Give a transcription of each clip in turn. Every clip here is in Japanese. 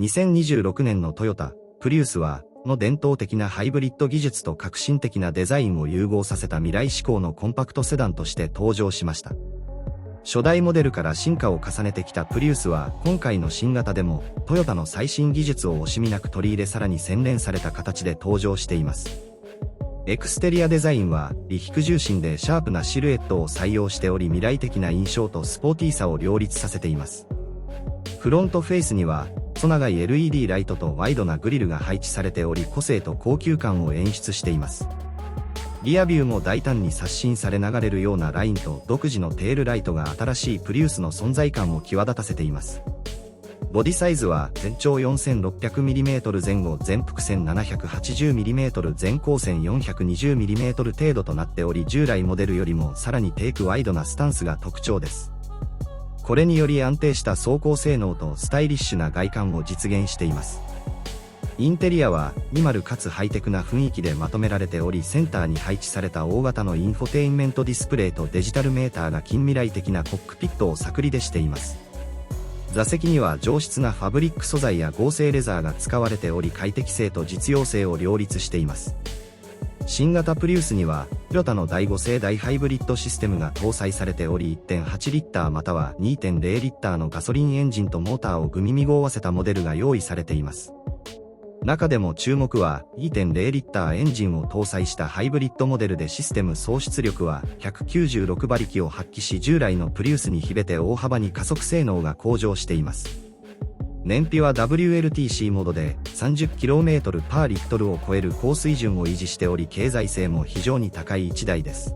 2026年のトヨタ、プリウスは、伝統的なハイブリッド技術と革新的なデザインを融合させた未来志向のコンパクトセダンとして登場しました。初代モデルから進化を重ねてきたプリウスは、今回の新型でも、トヨタの最新技術を惜しみなく取り入れさらに洗練された形で登場しています。エクステリアデザインは、リヒク重心でシャープなシルエットを採用しており、未来的な印象とスポーティーさを両立させています。フロントフェイスには、細長い LED ライトとワイドなグリルが配置されており、個性と高級感を演出しています。リアビューも大胆に刷新され流れるようなラインと独自のテールライトが新しいプリウスの存在感を際立たせています。ボディサイズは全長 4600mm 前後全幅線 780mm 全高線 420mm 程度となっており、従来モデルよりもさらにテイクワイドなスタンスが特徴です。これにより安定した走行性能とスタイリッシュな外観を実現しています。インテリアはミマルかつハイテクな雰囲気でまとめられており、センターに配置された大型のインフォテインメントディスプレイとデジタルメーターが近未来的なコックピットを作り出しています。座席には上質なファブリック素材や合成レザーが使われており、快適性と実用性を両立しています。新型プリウスには、トヨタの第5世代ハイブリッドシステムが搭載されており、1.8 リッターまたは 2.0 リッターのガソリンエンジンとモーターを組み合わせたモデルが用意されています。中でも注目は 2.0 リッターエンジンを搭載したハイブリッドモデルで、システム総出力は196馬力を発揮し、従来のプリウスに比べて大幅に加速性能が向上しています。燃費は WLTC モードで 30km パーリットルを超える高水準を維持しており、経済性も非常に高い1台です。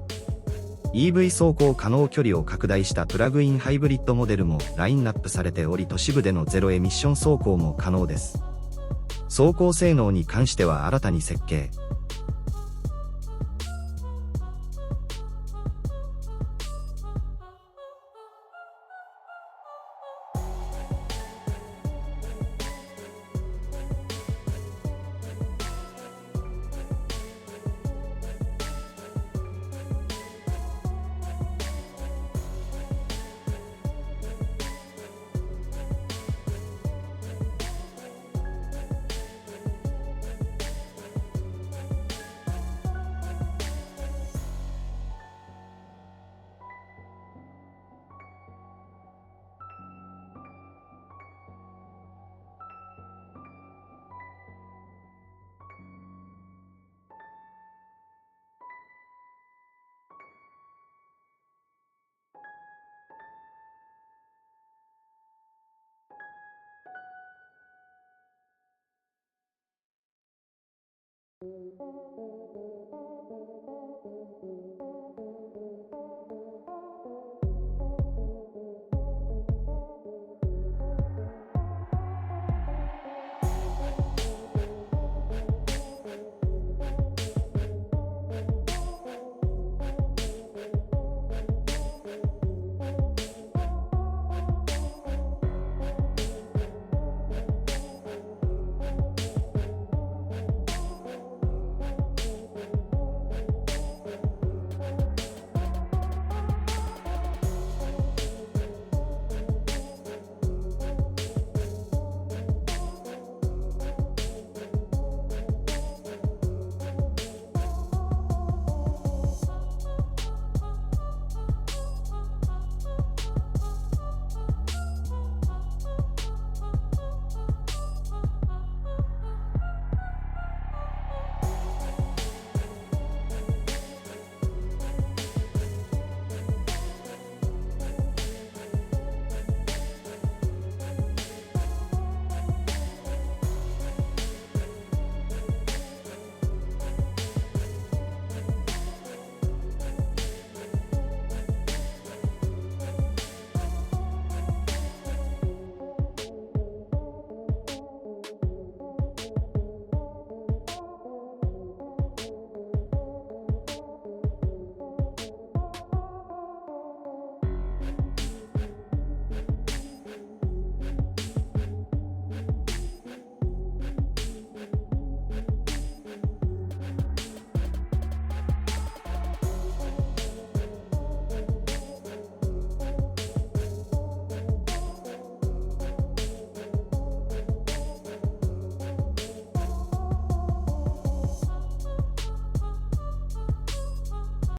EV 走行可能距離を拡大したプラグインハイブリッドモデルもラインナップされており、都市部でのゼロエミッション走行も可能です。走行性能に関しては新たに設計。